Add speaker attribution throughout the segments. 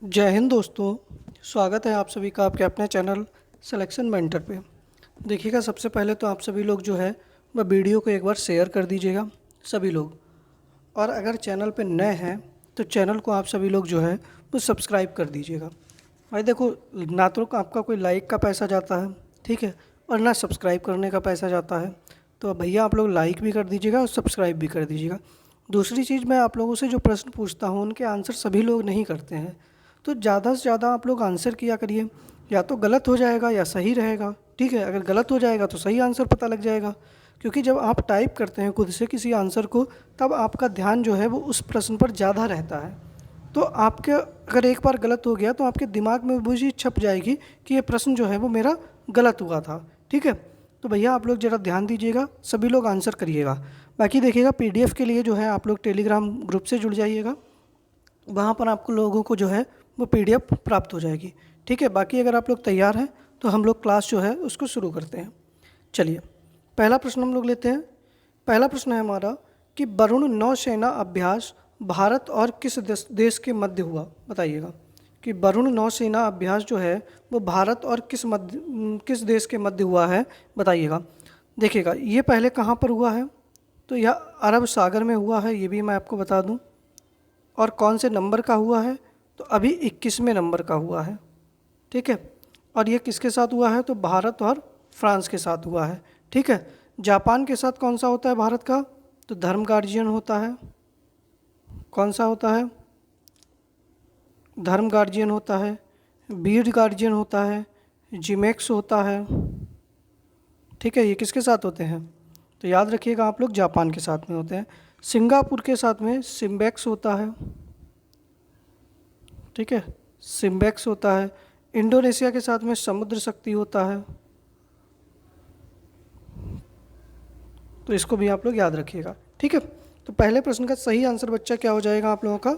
Speaker 1: जय हिंद दोस्तों। स्वागत है आप सभी का आपके अपने चैनल सिलेक्शन मेंटर पे। देखिएगा, सबसे पहले तो आप सभी लोग जो है वह वीडियो को एक बार शेयर कर दीजिएगा सभी लोग। और अगर चैनल पे नए हैं तो चैनल को आप सभी लोग जो है वो सब्सक्राइब कर दीजिएगा। भाई देखो, ना तो आपका कोई लाइक का पैसा जाता है, ठीक है, और ना सब्सक्राइब करने का पैसा जाता है। तो भैया आप लोग लाइक भी कर दीजिएगा और सब्सक्राइब भी कर दीजिएगा। दूसरी चीज़, मैं आप लोगों से जो प्रश्न पूछता हूँ उनके आंसर सभी लोग नहीं करते हैं, तो ज़्यादा से ज़्यादा आप लोग आंसर किया करिए। या तो गलत हो जाएगा या सही रहेगा, ठीक है। अगर गलत हो जाएगा तो सही आंसर पता लग जाएगा, क्योंकि जब आप टाइप करते हैं खुद से किसी आंसर को, तब आपका ध्यान जो है वो उस प्रश्न पर ज़्यादा रहता है। तो आपके अगर एक बार गलत हो गया तो आपके दिमाग में वो चीज़ छप जाएगी कि ये प्रश्न जो है वो मेरा गलत हुआ था, ठीक है। तो भैया आप लोग ज़रा ध्यान दीजिएगा, सभी लोग आंसर करिएगा। बाकी देखिएगा, पीडीएफ के लिए जो है आप लोग टेलीग्राम ग्रुप से जुड़ जाइएगा, वहाँ पर आपको लोगों को जो है वो पीडीएफ प्राप्त हो जाएगी, ठीक है। बाकी अगर आप लोग तैयार हैं तो हम लोग क्लास जो है उसको शुरू करते हैं। चलिए, पहला प्रश्न हम लोग लेते हैं। पहला प्रश्न है हमारा कि वरुण नौसेना अभ्यास भारत और किस देश के मध्य हुआ, बताइएगा। कि वरुण नौसेना अभ्यास जो है वो भारत और किस देश के मध्य हुआ है, बताइएगा। देखिएगा, ये पहले कहाँ पर हुआ है, तो यह अरब सागर में हुआ है, ये भी मैं आपको बता दूं। और कौन से नंबर का हुआ है, तो अभी 21वें नंबर का हुआ है, ठीक है। और ये किसके साथ हुआ है, तो भारत और फ्रांस के साथ हुआ है, ठीक है। जापान के साथ कौन सा होता है भारत का, तो धर्म गार्जियन होता है। कौन सा होता है, धर्म गार्जियन होता है, बीड गार्जियन होता है, जिमेक्स होता है, ठीक है। ये किसके साथ होते हैं, तो याद रखिएगा आप लोग, जापान के साथ में होते हैं। सिंगापुर के साथ में सिम्बेक्स होता है, ठीक है, सिम्बेक्स होता है। इंडोनेशिया के साथ में समुद्र शक्ति होता है, तो इसको भी आप लोग याद रखिएगा, ठीक है। तो पहले प्रश्न का सही आंसर बच्चा क्या हो जाएगा आप लोगों का,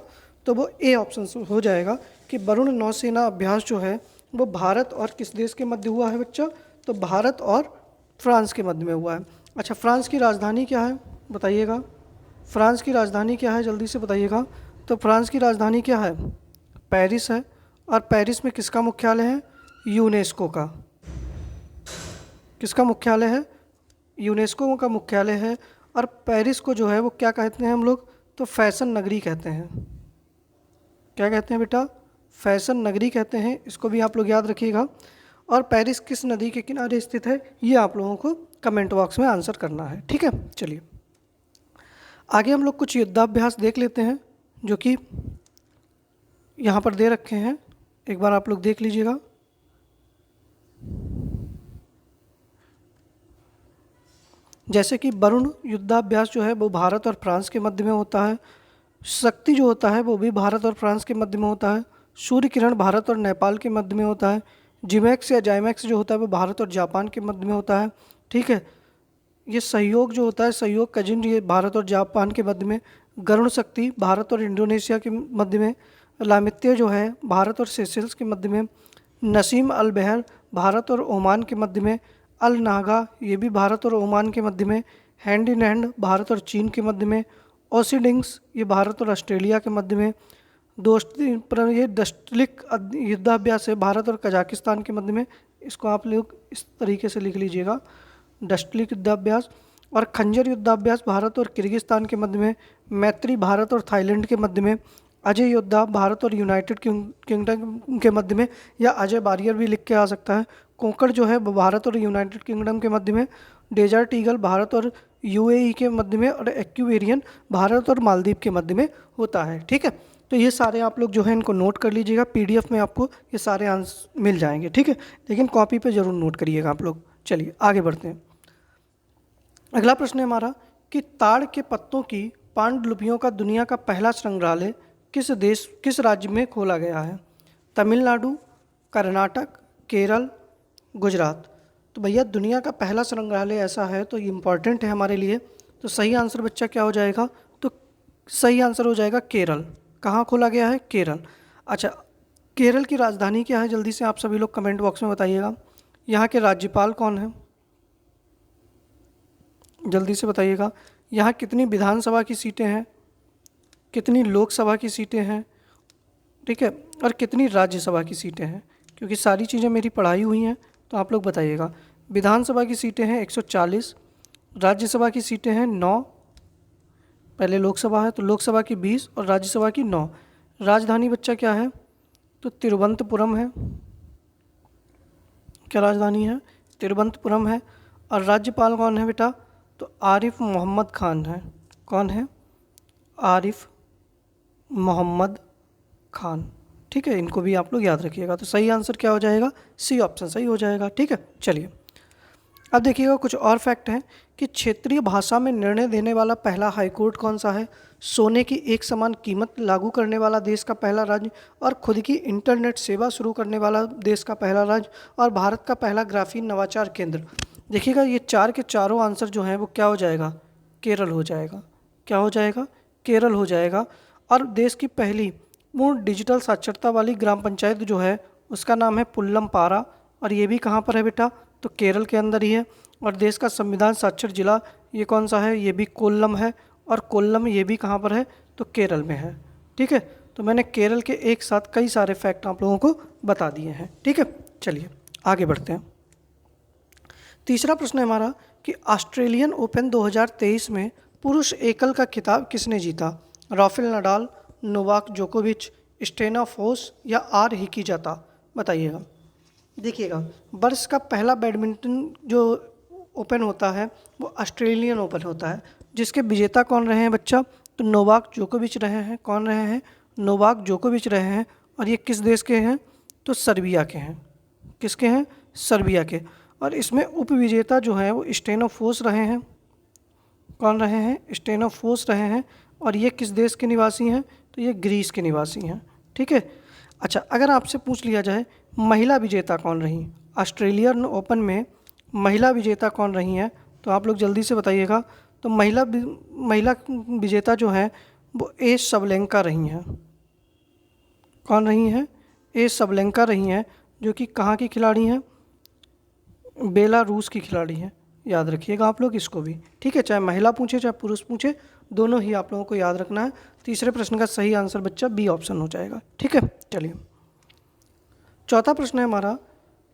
Speaker 1: तो वो ए ऑप्शन हो जाएगा कि वरुण नौसेना अभ्यास जो है वो भारत और किस देश के मध्य हुआ है बच्चा, तो भारत और फ्रांस के मध्य में हुआ है। अच्छा, फ्रांस की राजधानी क्या है, बताइएगा। फ्रांस की राजधानी क्या है, जल्दी से बताइएगा। तो फ्रांस की राजधानी क्या है, पेरिस है। और पेरिस में किसका मुख्यालय है, यूनेस्को का। किसका मुख्यालय है, यूनेस्को का मुख्यालय है। और पेरिस को जो है वो क्या कहते हैं हम लोग, तो फैशन नगरी कहते हैं। क्या कहते हैं बेटा, फैशन नगरी कहते हैं, इसको भी आप लोग याद रखिएगा। और पेरिस किस नदी के किनारे स्थित है, ये आप लोगों को कमेंट बॉक्स में आंसर करना है, ठीक है। चलिए आगे हम लोग कुछ युद्धाभ्यास देख लेते हैं, जो कि यहाँ पर दे रखे हैं, एक बार आप लोग देख लीजिएगा। जैसे कि वरुण युद्धाभ्यास जो है वो भारत और फ्रांस के मध्य में होता है। शक्ति जो होता है वो भी भारत और फ्रांस के मध्य में होता है। सूर्य किरण भारत और नेपाल के मध्य में होता है। जिमैक्स या जाइमैक्स जो होता है वो भारत और जापान के मध्य में होता है, ठीक है। ये सहयोग जो होता है, सहयोग कजिन, ये भारत और जापान के मध्य में। गरुण शक्ति भारत और इंडोनेशिया के मध्य में। लामित्य जो है भारत और सेशेल्स के मध्य में। नसीम अल बहर भारत और ओमान के मध्य में। अल नागा ये भी भारत और ओमान के मध्य में। हैंड इन हैंड भारत और चीन के मध्य में। ओसिडिंग्स ये भारत और ऑस्ट्रेलिया के मध्य में। दोस्ती पर ये डस्टलिक युद्धाभ्यास है भारत और कजाकिस्तान के मध्य में। इसको आप लोग इस तरीके से लिख लीजिएगा, डस्टलिक युद्धाभ्यास। और खंजर युद्धाभ्यास भारत और किर्गिस्तान के मध्य में। मैत्री भारत और थाईलैंड के मध्य में। अजय योद्धा भारत और यूनाइटेड किंगडम के मध्य में, या अजय बारियर भी लिख के आ सकता है। कोंकण जो है वो भारत और यूनाइटेड किंगडम के मध्य में। डेजर्ट ईगल भारत और यूएई के मध्य में। और एक्यूवेरियन भारत और मालदीव के मध्य में होता है, ठीक है। तो ये सारे आप लोग जो है इनको नोट कर लीजिएगा, पीडीएफ में आपको ये सारे आंसर मिल जाएंगे, ठीक है। लेकिन कॉपी पे ज़रूर नोट करिएगा आप लोग। चलिए आगे बढ़ते हैं। अगला प्रश्न है हमारा कि ताड़ के पत्तों की पांडुलिपियों का दुनिया का पहला संग्रहालय किस राज्य में खोला गया है, तमिलनाडु, कर्नाटक, केरल, गुजरात। तो भैया दुनिया का पहला संग्रहालय ऐसा है तो ये इम्पॉर्टेंट है हमारे लिए। तो सही आंसर बच्चा क्या हो जाएगा, तो सही आंसर हो जाएगा केरल। कहाँ खोला गया है, केरल। अच्छा, केरल की राजधानी क्या है, जल्दी से आप सभी लोग कमेंट बॉक्स में बताइएगा। यहाँ के राज्यपाल कौन है, जल्दी से बताइएगा। यहाँ कितनी विधानसभा की सीटें हैं, कितनी लोकसभा की सीटें हैं, ठीक है। और कितनी राज्यसभा की सीटें हैं? क्योंकि सारी चीज़ें मेरी पढ़ाई हुई हैं तो आप लोग बताइएगा। विधानसभा की सीटें हैं 140, राज्यसभा की सीटें हैं 9, पहले लोकसभा है तो लोकसभा की 20 और राज्यसभा की 9। राजधानी बच्चा क्या है? तो तिरुवनंतपुरम है। क्या राजधानी है? तिरुवनंतपुरम है। और राज्यपाल कौन है बेटा? तो आरिफ मोहम्मद खान है। कौन है? आरिफ मोहम्मद खान। ठीक है, इनको भी आप लोग याद रखिएगा। तो सही आंसर क्या हो जाएगा? सी ऑप्शन सही हो जाएगा। ठीक है, चलिए अब देखिएगा कुछ और फैक्ट हैं कि क्षेत्रीय भाषा में निर्णय देने वाला पहला हाईकोर्ट कौन सा है? सोने की एक समान कीमत लागू करने वाला देश का पहला राज्य, और खुद की इंटरनेट सेवा शुरू करने वाला देश का पहला राज्य, और भारत का पहला ग्राफीन नवाचार केंद्र। देखिएगा ये चार के चारों आंसर जो हैं वो क्या हो जाएगा? केरल हो जाएगा। क्या हो जाएगा? केरल हो जाएगा। और देश की पहली पूर्ण डिजिटल साक्षरता वाली ग्राम पंचायत जो है उसका नाम है पुल्लमपारा, और ये भी कहाँ पर है बेटा? तो केरल के अंदर ही है। और देश का संविधान साक्षर जिला ये कौन सा है? ये भी कोल्लम है, और कोल्लम ये भी कहाँ पर है? तो केरल में है। ठीक है, तो मैंने केरल के एक साथ कई सारे फैक्ट आप लोगों को बता दिए हैं। ठीक है, चलिए आगे बढ़ते हैं। तीसरा प्रश्न है हमारा कि ऑस्ट्रेलियन ओपन 2023 में पुरुष एकल का खिताब किसने जीता? राफेल नडाल, नोवाक जोकोविच, स्टेफानोस या आर हिकीजाता? बताइएगा। देखिएगा, वर्ष का पहला बैडमिंटन जो ओपन होता है वो ऑस्ट्रेलियन ओपन होता है, जिसके विजेता कौन रहे हैं बच्चा? तो नोवाक जोकोविच रहे हैं। कौन रहे हैं? नोवाक जोकोविच रहे हैं। और ये किस देश के हैं? तो सर्बिया के हैं। किसके हैं? सर्बिया के। और इसमें उपविजेता जो हैं वो स्टेफानोस रहे हैं। कौन रहे हैं? स्टेफानोस रहे हैं। और ये किस देश के निवासी हैं? तो ये ग्रीस के निवासी हैं। ठीक है, अच्छा अगर आपसे पूछ लिया जाए महिला विजेता कौन रही ऑस्ट्रेलियन ओपन में, महिला विजेता कौन रही हैं, तो आप लोग जल्दी से बताइएगा। तो महिला विजेता जो हैं वो ए सबलेंका रही हैं। कौन रही हैं? ए सबलेंका रही हैं, जो कि कहाँ की खिलाड़ी हैं? बेलारूस की खिलाड़ी हैं। याद रखिएगा आप लोग इसको भी। ठीक है, चाहे महिला पूछे चाहे पुरुष पूछे, दोनों ही आप लोगों को याद रखना है। तीसरे प्रश्न का सही आंसर बच्चा बी ऑप्शन हो जाएगा। ठीक है, चलिए चौथा प्रश्न है हमारा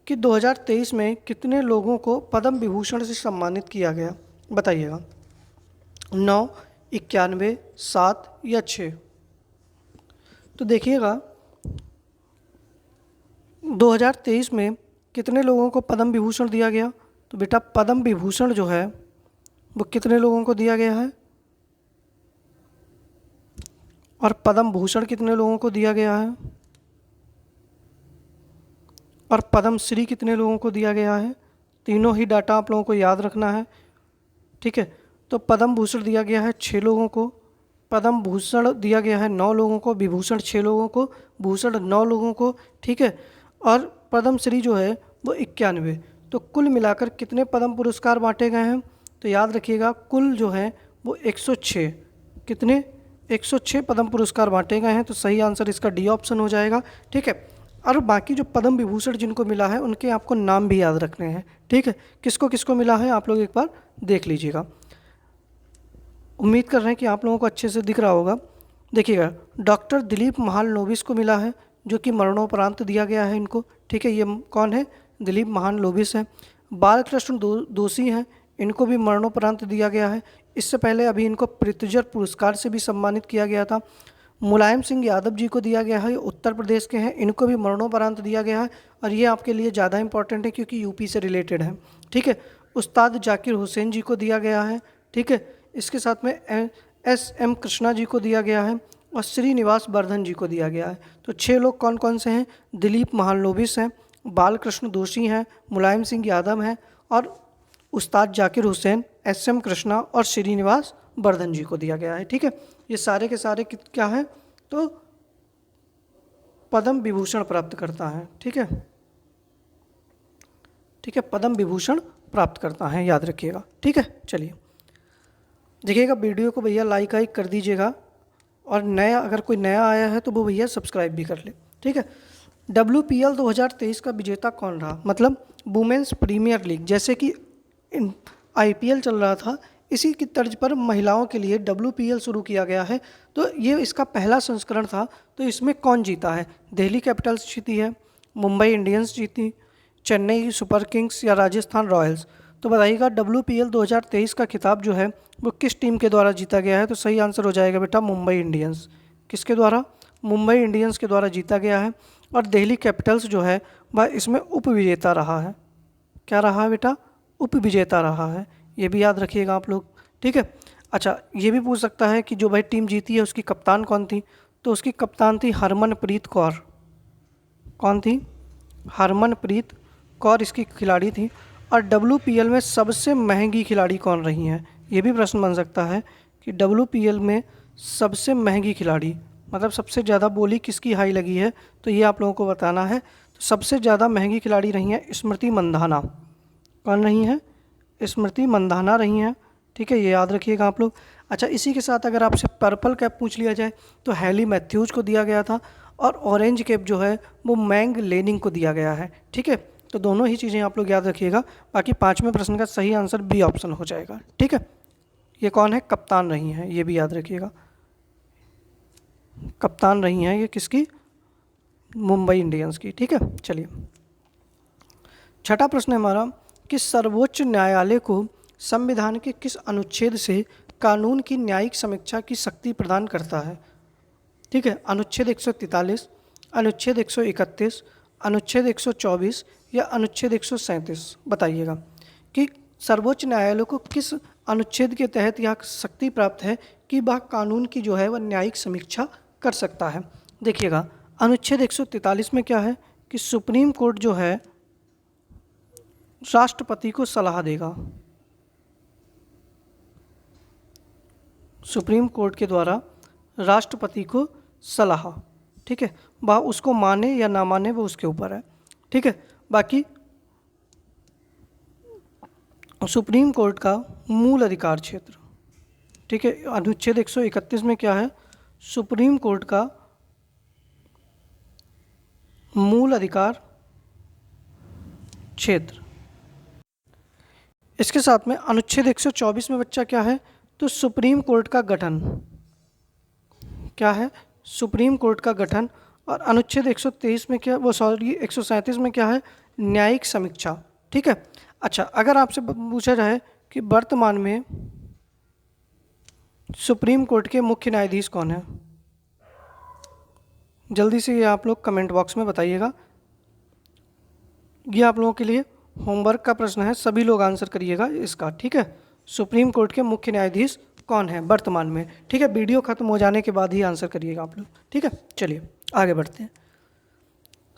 Speaker 1: कि 2023 में कितने लोगों को पद्म विभूषण से सम्मानित किया गया? बताइएगा। 9, 91, 7 या 6? तो देखिएगा 2023 में कितने लोगों को पद्म विभूषण दिया गया? तो बेटा पद्म विभूषण जो है वो कितने लोगों को दिया गया है? और पद्म भूषण कितने लोगों को दिया गया है? और पद्म श्री कितने लोगों को दिया गया है? तीनों ही डाटा आप लोगों को याद रखना है। ठीक है, तो पद्म भूषण दिया गया है 6 लोगों को, पद्म भूषण दिया गया है 9 लोगों को, विभूषण 6 लोगों को, भूषण 9 लोगों को। ठीक है, और पद्म श्री जो है वो 91। तो कुल मिलाकर कितने पद्म पुरस्कार बांटे गए हैं? तो याद रखिएगा कुल जो है वो 106। कितने? 106 पद्म पुरस्कार बांटे गए हैं। तो सही आंसर इसका डी ऑप्शन हो जाएगा। ठीक है, और बाकी जो पद्म विभूषण जिनको मिला है उनके आपको नाम भी याद रखने हैं। ठीक है, किसको किसको मिला है आप लोग एक बार देख लीजिएगा। उम्मीद कर रहे हैं कि आप लोगों को अच्छे से दिख रहा होगा। देखिएगा, डॉक्टर दिलीप महालनोबिस को मिला है, जो कि मरणोपरांत दिया गया है इनको। ठीक है, ये कौन है? दिलीप महालनोबिस है। बालकृष्ण दोषी हैं, इनको भी मरणोपरांत दिया गया है। इससे पहले अभी इनको प्रित्जर पुरस्कार से भी सम्मानित किया गया था। मुलायम सिंह यादव जी को दिया गया है, उत्तर प्रदेश के हैं, इनको भी मरणोपरांत दिया गया है। और ये आपके लिए ज़्यादा इंपॉर्टेंट है क्योंकि यूपी से रिलेटेड है। ठीक है, उस्ताद जाकिर हुसैन जी को दिया गया है। ठीक है, इसके साथ में एस.एम. कृष्णा जी को दिया गया है और श्रीनिवास वर्धन जी को दिया गया है। तो 6 लोग कौन कौन से हैं? दिलीप महालनोबिस हैं, बालकृष्ण दोषी हैं, मुलायम सिंह यादव हैं, और उस्ताद जाकिर हुसैन, एस.एम. कृष्णा और श्रीनिवास वर्धन जी को दिया गया है। ठीक है, ये सारे के सारे क्या हैं? तो पद्म विभूषण प्राप्त करता है। ठीक है, ठीक है, पद्म विभूषण प्राप्त करता है, याद रखिएगा। ठीक है, चलिए देखिएगा, वीडियो को भैया लाइक कर दीजिएगा, और नया अगर कोई नया आया है तो वो भैया सब्सक्राइब भी कर ले। ठीक है, WPL 2023 का विजेता कौन रहा? मतलब वुमेन्स प्रीमियर लीग, जैसे कि IPL चल रहा था, इसी की तर्ज पर महिलाओं के लिए WPL शुरू किया गया है। तो ये इसका पहला संस्करण था। तो इसमें कौन जीता है? दिल्ली कैपिटल्स जीती है, मुंबई इंडियंस जीती, चेन्नई सुपर किंग्स या राजस्थान रॉयल्स? तो बताइएगा WPL 2023 का खिताब जो है वो किस टीम के द्वारा जीता गया है? तो सही आंसर हो जाएगा बेटा मुंबई इंडियंस। किसके द्वारा? मुंबई इंडियंस के द्वारा जीता गया है। और दिल्ली कैपिटल्स जो है वह इसमें उपविजेता रहा है। क्या रहा है बेटा? उपविजेता रहा है। ये भी याद रखिएगा आप लोग, ठीक है। अच्छा, ये भी पूछ सकता है कि जो भाई टीम जीती है उसकी कप्तान कौन थी? तो उसकी कप्तान थी हरमनप्रीत कौर। कौन थी? हरमनप्रीत कौर इसकी खिलाड़ी थी। और WPL में सबसे महंगी खिलाड़ी कौन रही हैं? ये भी प्रश्न बन सकता है कि WPL में सबसे महंगी खिलाड़ी मतलब सबसे ज़्यादा बोली किसकी हाई लगी है? तो ये आप लोगों को बताना है। तो सबसे ज़्यादा महंगी खिलाड़ी रही हैं स्मृति मंधाना। कौन रही हैं? स्मृति मंधाना रही हैं, ठीक है, ये याद रखिएगा आप लोग। अच्छा, इसी के साथ अगर आपसे पर्पल कैप पूछ लिया जाए तो हैली मैथ्यूज को दिया गया था, और ऑरेंज कैप जो है वो मैंग लेनिंग को दिया गया है, ठीक है। तो दोनों ही चीज़ें आप लोग याद रखिएगा। बाकी पाँचवें प्रश्न का सही आंसर बी ऑप्शन हो जाएगा, ठीक है। ये कौन है? कप्तान रही हैं, ये भी याद रखिएगा। कप्तान रही हैं ये किसकी? मुंबई इंडियंस की, ठीक है। चलिए, छठा प्रश्न है हमारा कि सर्वोच्च न्यायालय को संविधान के किस अनुच्छेद से कानून की न्यायिक समीक्षा की शक्ति प्रदान करता है? ठीक है, अनुच्छेद 143, अनुच्छेद 131, अनुच्छेद 124 या अनुच्छेद 137? बताइएगा कि सर्वोच्च न्यायालय को किस अनुच्छेद के तहत यह शक्ति प्राप्त है कि वह कानून की जो है वह न्यायिक समीक्षा कर सकता है। देखिएगा, अनुच्छेद 143 में क्या है कि सुप्रीम कोर्ट जो है राष्ट्रपति को सलाह देगा। सुप्रीम कोर्ट के द्वारा राष्ट्रपति को सलाह, ठीक है, वह उसको माने या ना माने वो उसके ऊपर है, ठीक है। बाकी सुप्रीम कोर्ट का मूल अधिकार क्षेत्र, ठीक है, अनुच्छेद 131 में क्या है? सुप्रीम कोर्ट का मूल अधिकार क्षेत्र। इसके साथ में अनुच्छेद 124 में बच्चा क्या है? तो सुप्रीम कोर्ट का गठन। क्या है? सुप्रीम कोर्ट का गठन। और अनुच्छेद 137 में क्या, वो सॉरी 137 में क्या है? न्यायिक समीक्षा, ठीक है। अच्छा, अगर आपसे पूछा जाए कि वर्तमान में सुप्रीम कोर्ट के मुख्य न्यायाधीश कौन है? जल्दी से ये आप लोग कमेंट बॉक्स में बताइएगा। ये आप लोगों के लिए होमवर्क का प्रश्न है, सभी लोग आंसर करिएगा इसका, ठीक है। सुप्रीम कोर्ट के मुख्य न्यायाधीश कौन है वर्तमान में? ठीक है, वीडियो खत्म हो जाने के बाद ही आंसर करिएगा आप लोग, ठीक है। चलिए आगे बढ़ते हैं।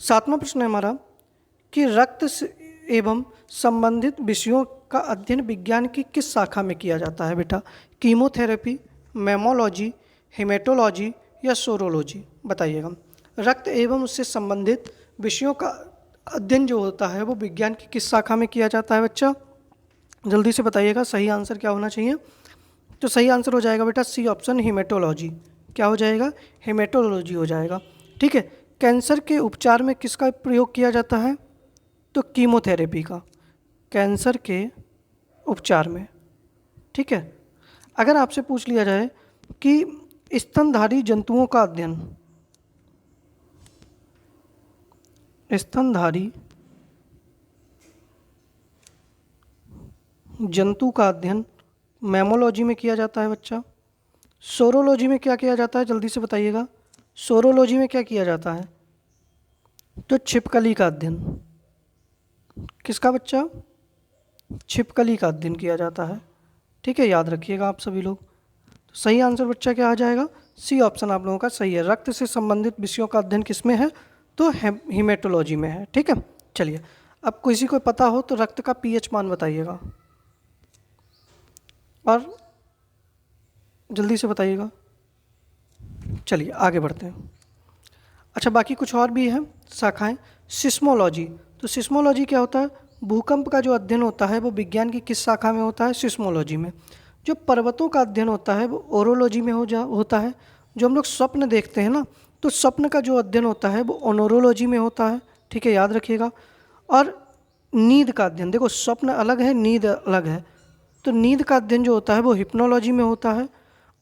Speaker 1: सातवां प्रश्न है हमारा कि रक्त एवं संबंधित विषयों का अध्ययन विज्ञान की किस शाखा में किया जाता है बेटा? कीमोथेरेपी, मेमोलॉजी, हेमेटोलॉजी या सोरोलॉजी? बताइएगा। रक्त एवं उससे संबंधित विषयों का अध्ययन जो होता है वो विज्ञान की किस शाखा में किया जाता है बच्चा? जल्दी से बताइएगा, सही आंसर क्या होना चाहिए? तो सही आंसर हो जाएगा बेटा सी ऑप्शन, हेमेटोलॉजी। क्या हो जाएगा? हेमेटोलॉजी हो जाएगा, ठीक है। कैंसर के उपचार में किसका प्रयोग किया जाता है? तो कीमोथेरेपी का, कैंसर के उपचार में, ठीक है। अगर आपसे पूछ लिया जाए कि स्तनधारी जंतुओं का अध्ययन, स्तनधारी जंतु का अध्ययन मेमोलॉजी में किया जाता है बच्चा। सोरोलॉजी में क्या किया जाता है? जल्दी से बताइएगा। सोरोलॉजी में क्या किया जाता है? तो छिपकली का अध्ययन। किसका बच्चा? छिपकली का अध्ययन किया जाता है, ठीक है, याद रखिएगा आप सभी लोग। तो सही आंसर बच्चा क्या आ जाएगा? सी ऑप्शन आप लोगों का सही है। रक्त से संबंधित विषयों का अध्ययन किसमें है? तो हेमेटोलॉजी में है, ठीक है। चलिए, अब किसी को पता हो तो रक्त का पीएच मान बताइएगा और जल्दी से बताइएगा। चलिए आगे बढ़ते हैं। अच्छा, बाकी कुछ और भी है शाखाएं। सिस्मोलॉजी, तो सिस्मोलॉजी क्या होता है? भूकंप का जो अध्ययन होता है वो विज्ञान की किस शाखा में होता है? सिस्मोलॉजी में। जो पर्वतों का अध्ययन होता है वो ओरोलॉजी में होता है। जो हम लोग स्वप्न देखते हैं ना, तो स्वप्न का जो अध्ययन होता है वो ओनोरोलॉजी में होता है, ठीक है, याद रखिएगा। और नींद का अध्ययन, देखो स्वप्न अलग है, नींद अलग है, तो नींद का अध्ययन जो होता है वो हिप्नोलॉजी में होता है,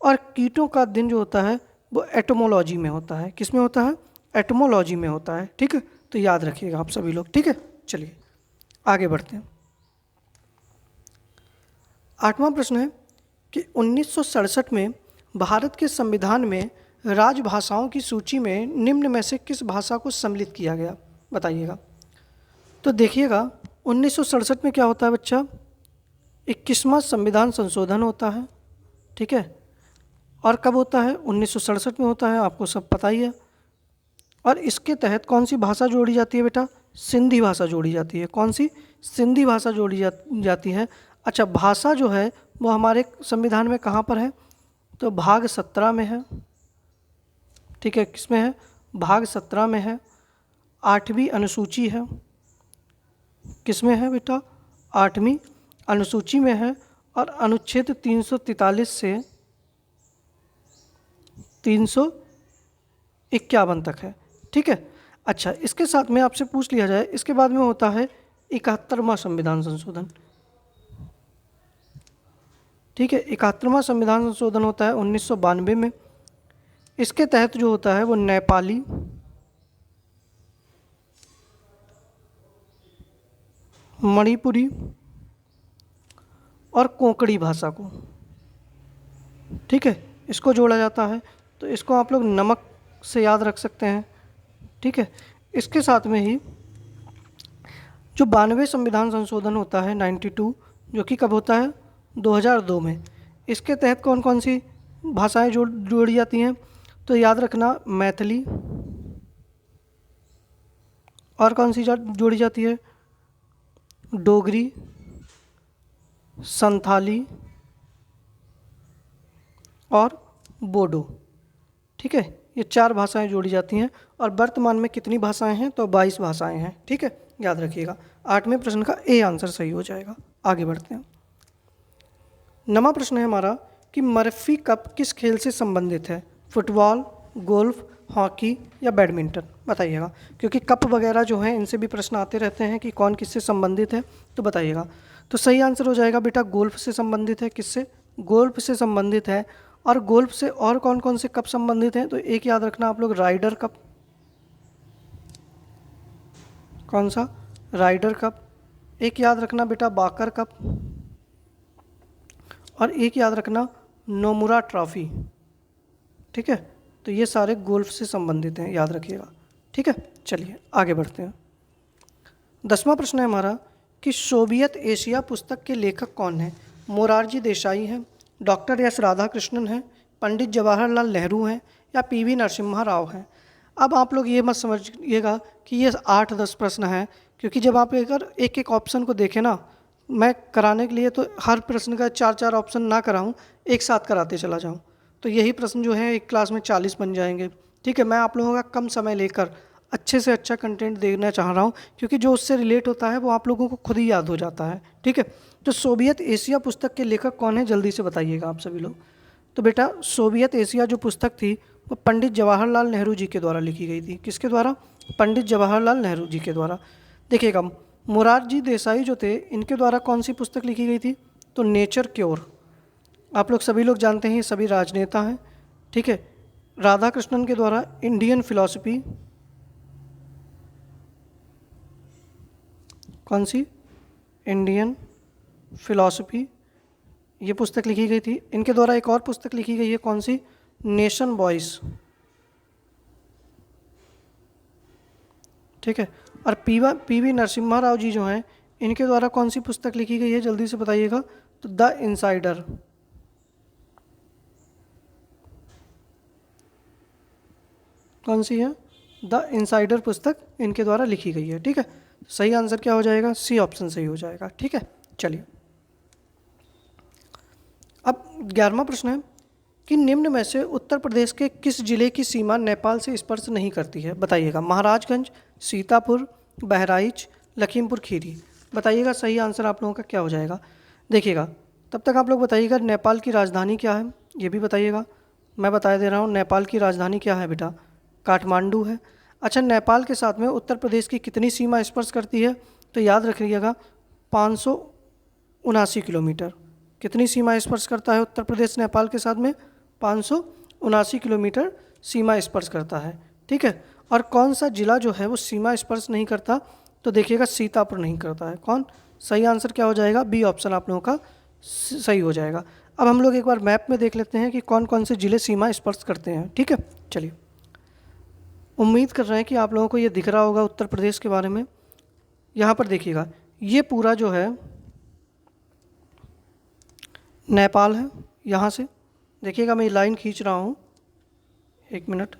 Speaker 1: और कीटों का अध्ययन जो होता है वो एटोमोलॉजी में होता है। किस में होता है? एटोमोलॉजी में होता है। ठीक है, तो याद रखिएगा आप सभी लोग। ठीक है, चलिए आगे बढ़ते हैं। 8वां प्रश्न है कि 1967 में भारत के संविधान में राजभाषाओं की सूची में निम्न में से किस भाषा को सम्मिलित किया गया? बताइएगा। तो देखिएगा 1967 में क्या होता है बच्चा? 21वां संविधान संशोधन होता है। ठीक है, और कब होता है? 1967 में होता है, आपको सब पता ही है। और इसके तहत कौन सी भाषा जोड़ी जाती है बेटा? सिंधी भाषा जोड़ी जाती है। कौन सी? सिंधी भाषा जोड़ी जाती है। अच्छा, भाषा जो है वो हमारे संविधान में कहाँ पर है? तो भाग 17 में है। ठीक है, किस में है? भाग 17 में है। 8वीं अनुसूची है। किस में है बेटा? 8वीं अनुसूची में है, और अनुच्छेद 343 से 351 तक है। ठीक है, अच्छा, इसके साथ में आपसे पूछ लिया जाए, इसके बाद में होता है 71वां संविधान संशोधन। ठीक है, 71वां संविधान संशोधन होता है 1992 में। इसके तहत जो होता है वो नेपाली, मणिपुरी और कोंकणी भाषा को, ठीक है, इसको जोड़ा जाता है। तो इसको आप लोग नमक से याद रख सकते हैं। ठीक है, इसके साथ में ही जो 92 संविधान संशोधन होता है 92, जो कि कब होता है? 2002 में। इसके तहत कौन कौन सी भाषाएं जोड़ी जाती हैं? तो याद रखना, मैथिली, और कौन सी जोड़ी जाती है? डोगरी, संथाली और बोडो। ठीक है, ये 4 भाषाएं जोड़ी जाती हैं। और वर्तमान में कितनी भाषाएं हैं? तो 22 भाषाएं हैं। ठीक है, याद रखिएगा। 8वें प्रश्न का ए आंसर सही हो जाएगा। आगे बढ़ते हैं। 9वां प्रश्न है हमारा कि मर्फी कप किस खेल से संबंधित है? फुटबॉल, गोल्फ, हॉकी या बैडमिंटन? बताइएगा, क्योंकि कप वगैरह जो हैं इनसे भी प्रश्न आते रहते हैं कि कौन किससे संबंधित है, तो बताइएगा। तो सही आंसर हो जाएगा बेटा, गोल्फ से संबंधित है। किससे? गोल्फ से संबंधित है। और गोल्फ से और कौन कौन से कप संबंधित हैं? तो एक याद रखना आप लोग, राइडर कप। कौन सा? Ryder Cup. एक याद रखना बेटा, बाकर कप। और एक याद रखना, नोमुरा ट्रॉफी। ठीक है, तो ये सारे गोल्फ से संबंधित हैं, याद रखिएगा। ठीक है, चलिए आगे बढ़ते हैं। 10वां प्रश्न है हमारा कि सोवियत एशिया पुस्तक के लेखक कौन हैं? मोरारजी देसाई हैं, डॉक्टर एस राधाकृष्णन हैं, पंडित जवाहरलाल नेहरू हैं, या पीवी नरसिम्हा राव हैं? अब आप लोग ये मत समझिएगा कि ये 8-10 प्रश्न हैं, क्योंकि जब आप अगर एक एक ऑप्शन को देखें ना, मैं कराने के लिए तो हर प्रश्न का 4-4 ऑप्शन ना कराऊं, एक साथ कराते चला जाऊं, तो यही प्रश्न जो है एक क्लास में 40 बन जाएंगे। ठीक है, मैं आप लोगों का कम समय लेकर अच्छे से अच्छा कंटेंट देना चाह रहा हूँ, क्योंकि जो उससे रिलेट होता है वो आप लोगों को खुद ही याद हो जाता है। ठीक है, तो सोवियत एशिया पुस्तक के लेखक कौन है? जल्दी से बताइएगा आप सभी लोग। तो बेटा, सोवियत एशिया जो पुस्तक थी वो पंडित जवाहरलाल नेहरू जी के द्वारा लिखी गई थी। किसके द्वारा? पंडित जवाहरलाल नेहरू जी के द्वारा। देखिएगा, मोरारजी देसाई जो थे, इनके द्वारा कौन सी पुस्तक लिखी गई थी? तो नेचर क्योर। आप लोग सभी लोग जानते हैं, ये सभी राजनेता हैं। ठीक है, राधाकृष्णन के द्वारा इंडियन फिलॉसफी। कौन सी? इंडियन फिलॉसफी, ये पुस्तक लिखी गई थी। इनके द्वारा एक और पुस्तक लिखी गई है, कौन सी? Nation voice. ठीक है, और पीवी नरसिम्हा राव जी जो हैं, इनके द्वारा कौन सी पुस्तक लिखी गई है? जल्दी से बताइएगा। तो द इनसाइडर। कौन सी है? द इनसाइडर पुस्तक इनके द्वारा लिखी गई है। ठीक है, सही आंसर क्या हो जाएगा? सी ऑप्शन सही हो जाएगा। ठीक है, चलिए अब 11वां प्रश्न है कि निम्न में से उत्तर प्रदेश के किस जिले की सीमा नेपाल से स्पर्श नहीं करती है? बताइएगा। महाराजगंज, सीतापुर, बहराइच, लखीमपुर खीरी? बताइएगा, सही आंसर आप लोगों का क्या हो जाएगा? देखिएगा, तब तक आप लोग बताइएगा नेपाल की राजधानी क्या है, ये भी बताइएगा। मैं बता दे रहा हूँ, नेपाल की राजधानी क्या है बेटा? काठमांडू है। अच्छा, नेपाल के साथ में उत्तर प्रदेश की कितनी सीमा स्पर्श करती है? तो याद रखिएगा, 579 किलोमीटर। कितनी सीमा स्पर्श करता है उत्तर प्रदेश नेपाल के साथ में? 579 किलोमीटर सीमा स्पर्श करता है। ठीक है, और कौन सा जिला जो है वो सीमा स्पर्श नहीं करता? तो देखिएगा सीतापुर नहीं करता है। कौन? सही आंसर क्या हो जाएगा? बी ऑप्शन आप लोगों का सही हो जाएगा। अब हम लोग एक बार मैप में देख लेते हैं कि कौन कौन से जिले सीमा स्पर्श करते हैं। ठीक है, चलिए, उम्मीद कर रहे हैं कि आप लोगों को ये दिख रहा होगा उत्तर प्रदेश के बारे में। यहाँ पर देखिएगा, ये पूरा जो है नेपाल है। यहाँ से देखिएगा, मैं लाइन खींच रहा हूँ, एक मिनट।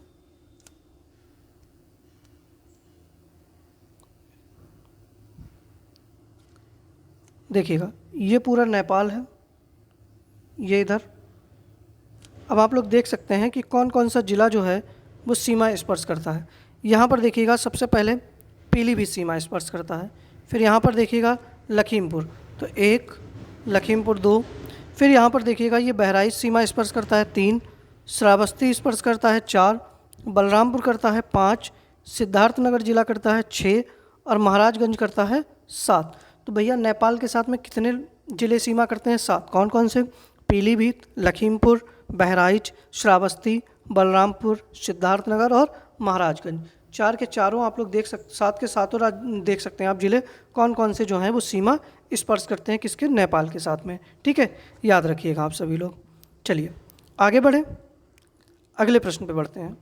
Speaker 1: देखिएगा, ये पूरा नेपाल है, ये इधर। अब आप लोग देख सकते हैं कि कौन कौन सा जिला जो है वो सीमा स्पर्श करता है। यहाँ पर देखिएगा, सबसे पहले पीलीभीत सीमा स्पर्श करता है। फिर यहाँ पर देखिएगा लखीमपुर, तो 1, लखीमपुर 2। फिर यहाँ पर देखिएगा ये बहराइच सीमा स्पर्श करता है 3, श्रावस्ती स्पर्श करता है 4, बलरामपुर करता है 5, सिद्धार्थनगर जिला करता है 6 और महाराजगंज करता है 7। तो भैया नेपाल के साथ में कितने जिले सीमा करते हैं? 7। कौन कौन से? पीलीभीत, लखीमपुर, बहराइच, श्रावस्ती, बलरामपुर, सिद्धार्थनगर और महाराजगंज। 4 के चारों आप लोग देख सकते, 7 के सातों देख सकते हैं आप जिले कौन कौन से जो हैं वो सीमा स्पर्श करते हैं किसके? नेपाल के साथ में। ठीक है, याद रखिएगा आप सभी लोग। चलिए आगे बढ़े, अगले प्रश्न पे बढ़ते हैं।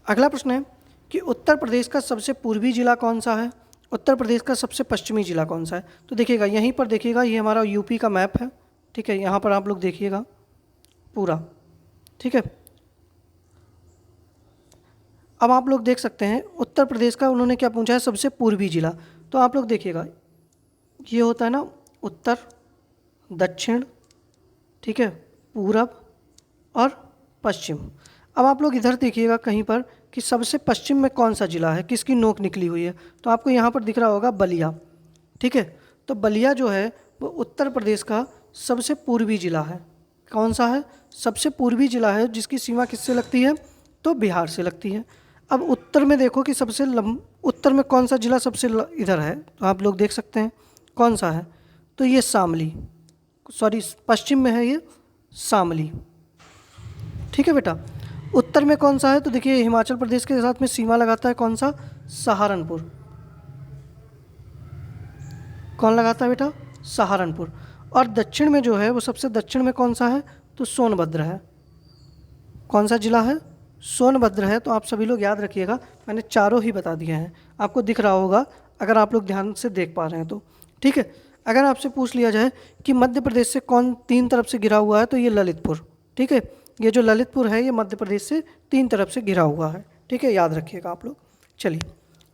Speaker 1: अगला प्रश्न है कि उत्तर प्रदेश का सबसे पूर्वी जिला कौन सा है? उत्तर प्रदेश का सबसे पश्चिमी जिला कौन सा है? तो देखिएगा, यहीं पर देखिएगा, ये हमारा यूपी का मैप है। ठीक है, यहाँ पर आप लोग देखिएगा पूरा। ठीक है, अब आप लोग देख सकते हैं उत्तर प्रदेश का उन्होंने क्या पूछा है? सबसे पूर्वी जिला। तो आप लोग देखिएगा, ये होता है ना उत्तर, दक्षिण, ठीक है, पूरब और पश्चिम। अब आप लोग इधर देखिएगा कहीं पर कि सबसे पश्चिम में कौन सा जिला है, किसकी नोक निकली हुई है? तो आपको यहाँ पर दिख रहा होगा बलिया। ठीक है, तो बलिया जो है वो उत्तर प्रदेश का सबसे पूर्वी जिला है। कौन सा है? सबसे पूर्वी जिला है, जिसकी सीमा किससे लगती है? तो बिहार से लगती है। अब उत्तर में देखो कि सबसे उत्तर में कौन सा जिला सबसे इधर है? तो आप लोग देख सकते हैं कौन सा है? तो ये शामली, सॉरी पश्चिम में है ये शामली। ठीक है बेटा, उत्तर में कौन सा है? तो देखिए हिमाचल प्रदेश के साथ में सीमा लगाता है कौन सा? सहारनपुर। कौन लगाता है बेटा? सहारनपुर। और दक्षिण में जो है वो सबसे दक्षिण में कौन सा है? तो सोनभद्र है। कौन सा जिला है? सोनभद्र है। तो आप सभी लोग याद रखिएगा, मैंने चारों ही बता दिए हैं, आपको दिख रहा होगा अगर आप लोग ध्यान से देख पा रहे हैं तो। ठीक है, अगर आपसे पूछ लिया जाए कि मध्य प्रदेश से कौन 3 तरफ से घिरा हुआ है, तो ये ललितपुर। ठीक है, ये जो ललितपुर है ये मध्य प्रदेश से 3 तरफ से घिरा हुआ है। ठीक है, याद रखिएगा आप लोग। चलिए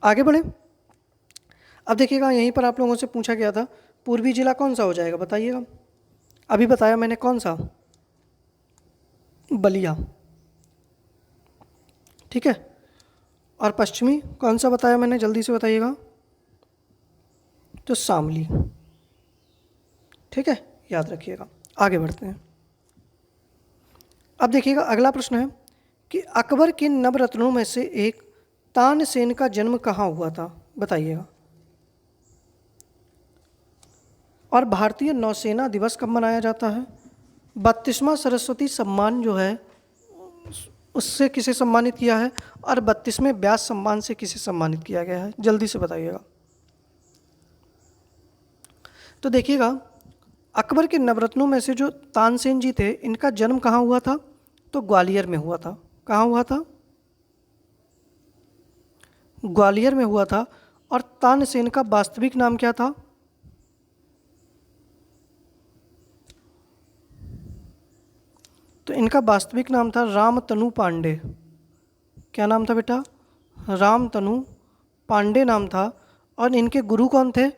Speaker 1: आगे बढ़े। अब देखिएगा, यहीं पर आप लोगों से पूछा गया था पूर्वी जिला कौन सा हो जाएगा, बताइएगा। अभी बताया मैंने कौन सा? बलिया। ठीक है, और पश्चिमी कौन सा बताया मैंने, जल्दी से बताइएगा। तो शामली। ठीक है, याद रखिएगा। आगे बढ़ते हैं। अब देखिएगा अगला प्रश्न है कि अकबर के नवरत्नों में से एक तानसेन का जन्म कहाँ हुआ था, बताइएगा। और भारतीय नौसेना दिवस कब मनाया जाता है? 32वां सरस्वती सम्मान जो है उससे किसे सम्मानित किया है? और 32वें व्यास सम्मान से किसे सम्मानित किया गया है? जल्दी से बताइएगा। तो देखिएगा, अकबर के नवरत्नों में से जो तानसेन जी थे, इनका जन्म कहाँ हुआ था? तो ग्वालियर में हुआ था। कहाँ हुआ था? ग्वालियर में हुआ था। और तानसेन का वास्तविक नाम क्या था? तो इनका वास्तविक नाम था रामतनु पांडे। क्या नाम था बेटा? रामतनु पांडे नाम था। और इनके गुरु कौन थे?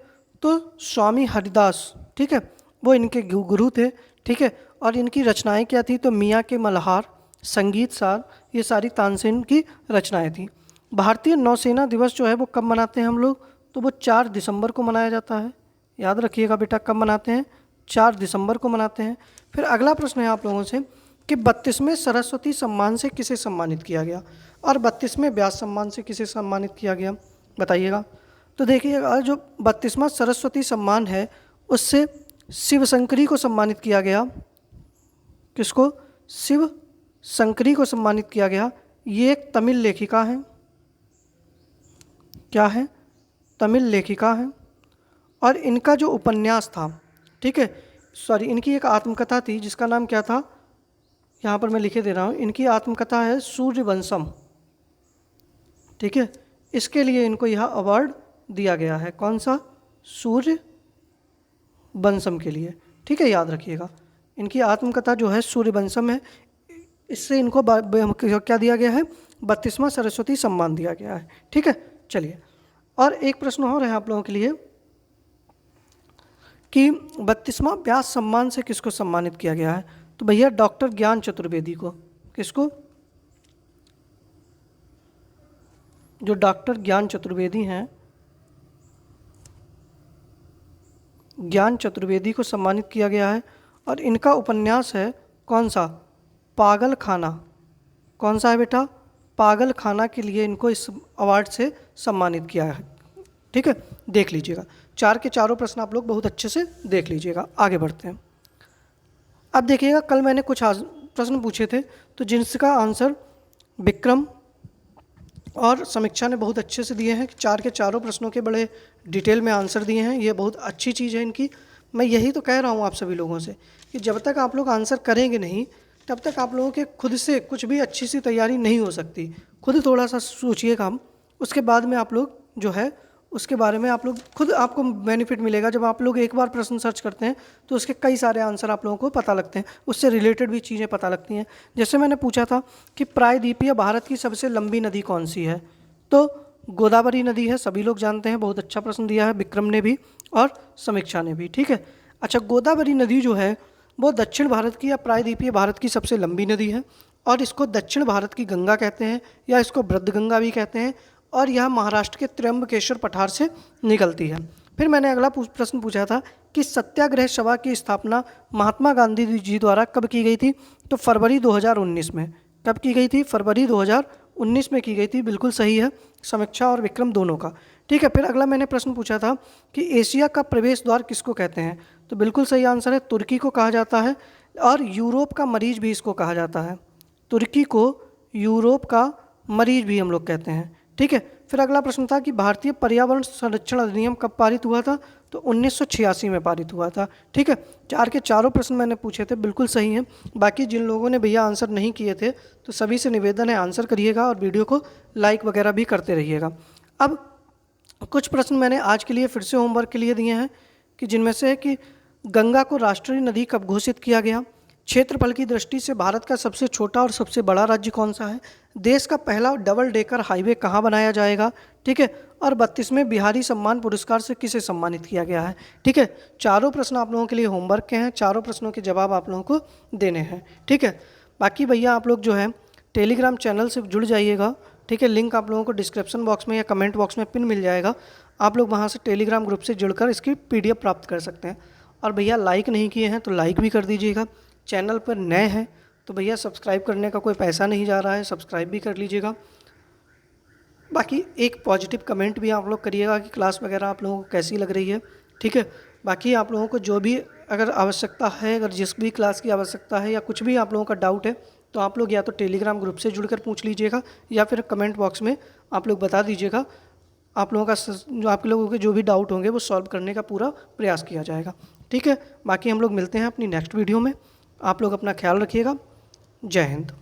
Speaker 1: तो स्वामी हरिदास। ठीक है, वो इनके गुरु थे। ठीक है, और इनकी रचनाएं क्या थी? तो मियाँ के मल्हार, संगीत सार, ये सारी तानसेन की रचनाएं थी। भारतीय नौसेना दिवस जो है वो कब मनाते हैं हम लोग? तो वो 4 दिसंबर को मनाया जाता है। याद रखिएगा बेटा, कब मनाते हैं? 4 दिसंबर को मनाते हैं। फिर अगला प्रश्न है आप लोगों से कि 32वें सरस्वती सम्मान से किसे सम्मानित किया गया और 32वें व्यास सम्मान से किसे सम्मानित किया गया, बताइएगा। तो देखिएगा जो 32वां सरस्वती सम्मान है उससे शिव शंकरी को सम्मानित किया गया। किसको? शिव शंकरी को सम्मानित किया गया। ये एक तमिल लेखिका हैं। क्या है? तमिल लेखिका हैं। और इनका जो उपन्यास था, ठीक है, सॉरी, इनकी एक आत्मकथा थी जिसका नाम क्या था, यहाँ पर मैं लिखे दे रहा हूँ। इनकी आत्मकथा है सूर्यवंशम। ठीक है, इसके लिए इनको यह अवार्ड दिया गया है। कौन सा? सूर्यवंशम के लिए। ठीक है, याद रखिएगा। इनकी आत्मकथा जो है सूर्यवंशम है, इससे इनको क्या दिया गया है? 32वां सरस्वती सम्मान दिया गया है। ठीक है, चलिए और एक प्रश्न और है आप लोगों के लिए कि 32वां व्यास सम्मान से किसको सम्मानित किया गया है? तो भैया डॉक्टर ज्ञान चतुर्वेदी को। किसको? जो डॉक्टर ज्ञान चतुर्वेदी हैं, ज्ञान चतुर्वेदी को सम्मानित किया गया है। और इनका उपन्यास है कौन सा? पागल खाना। कौन सा है बेटा? पागल खाना के लिए इनको इस अवार्ड से सम्मानित किया है। ठीक है, देख लीजिएगा। 4 के चारों प्रश्न आप लोग बहुत अच्छे से देख लीजिएगा। आगे बढ़ते हैं। अब देखिएगा, कल मैंने कुछ प्रश्न पूछे थे तो जिनका आंसर विक्रम और समीक्षा ने बहुत अच्छे से दिए हैं। 4 के चारों प्रश्नों के बड़े डिटेल में आंसर दिए हैं। ये बहुत अच्छी चीज़ है इनकी। मैं यही तो कह रहा हूँ आप सभी लोगों से कि जब तक आप लोग आंसर करेंगे नहीं तब तक आप लोगों के खुद से कुछ भी अच्छी सी तैयारी नहीं हो सकती। खुद थोड़ा सा सोचिएगा हम, उसके बाद में आप लोग जो है उसके बारे में आप लोग खुद, आपको बेनिफिट मिलेगा। जब आप लोग एक बार प्रश्न सर्च करते हैं तो उसके कई सारे आंसर आप लोगों को पता लगते हैं, उससे रिलेटेड भी चीज़ें पता लगती हैं। जैसे मैंने पूछा था कि प्रायद्वीपीय भारत की सबसे लंबी नदी कौन सी है, तो गोदावरी नदी है, सभी लोग जानते हैं। बहुत अच्छा प्रश्न दिया है विक्रम ने भी और समीक्षा ने भी। ठीक है, अच्छा, गोदावरी नदी जो है वो दक्षिण भारत की या प्रायद्वीपीय भारत की सबसे लंबी नदी है और इसको दक्षिण भारत की गंगा कहते हैं या इसको वृद्धगंगा भी कहते हैं। और यह महाराष्ट्र के त्र्यंबकेश्वर पठार से निकलती है। फिर मैंने अगला प्रश्न पूछा था कि सत्याग्रह सभा की स्थापना महात्मा गांधी जी द्वारा कब की गई थी, तो फरवरी 2019 में। कब की गई थी? फरवरी 2019 में की गई थी। बिल्कुल सही है, समीक्षा और विक्रम दोनों का। ठीक है, फिर अगला मैंने प्रश्न पूछा था कि एशिया का प्रवेश द्वार किसको कहते हैं, तो बिल्कुल सही आंसर है, तुर्की को कहा जाता है। और यूरोप का मरीज भी इसको कहा जाता है। तुर्की को यूरोप का मरीज भी हम लोग कहते हैं। ठीक है, फिर अगला प्रश्न था कि भारतीय पर्यावरण संरक्षण अधिनियम कब पारित हुआ था, तो 1986 में पारित हुआ था। ठीक है, 4 के चारों प्रश्न मैंने पूछे थे, बिल्कुल सही हैं। बाकी जिन लोगों ने भैया आंसर नहीं किए थे तो सभी से निवेदन है आंसर करिएगा और वीडियो को लाइक वगैरह भी करते रहिएगा। अब कुछ प्रश्न मैंने आज के लिए फिर से होमवर्क के लिए दिए हैं कि जिनमें से है कि गंगा को राष्ट्रीय नदी कब घोषित किया गया, क्षेत्रफल की दृष्टि से भारत का सबसे छोटा और सबसे बड़ा राज्य कौन सा है, देश का पहला डबल डेकर हाईवे कहाँ बनाया जाएगा। ठीक है, और 32वें बिहारी सम्मान पुरस्कार से किसे सम्मानित किया गया है। ठीक है, चारों प्रश्न आप लोगों के लिए होमवर्क के हैं, चारों प्रश्नों के जवाब आप लोगों को देने हैं। ठीक है, बाकी भैया आप लोग जो है टेलीग्राम चैनल से जुड़ जाइएगा। ठीक है, लिंक आप लोगों को डिस्क्रिप्शन बॉक्स में या कमेंट बॉक्स में पिन मिल जाएगा। आप लोग वहाँ से टेलीग्राम ग्रुप से जुड़कर इसकी PDF प्राप्त कर सकते हैं। और भैया लाइक नहीं किए हैं तो लाइक भी कर दीजिएगा। चैनल पर नए हैं तो भैया सब्सक्राइब करने का कोई पैसा नहीं जा रहा है, सब्सक्राइब भी कर लीजिएगा। बाकी एक पॉजिटिव कमेंट भी आप लोग करिएगा कि क्लास वगैरह आप लोगों को कैसी लग रही है। ठीक है, बाकी आप लोगों को जो भी अगर आवश्यकता है, अगर जिस भी क्लास की आवश्यकता है या कुछ भी आप लोगों का डाउट है तो आप लोग या तो टेलीग्राम ग्रुप से जुड़कर पूछ लीजिएगा या फिर कमेंट बॉक्स में आप लोग बता दीजिएगा। आप लोगों का जो आप लोगों के जो भी डाउट होंगे वो सॉल्व करने का पूरा प्रयास किया जाएगा। ठीक है, बाकी हम लोग मिलते हैं अपनी नेक्स्ट वीडियो में। आप लोग अपना ख्याल रखिएगा। जय हिंद।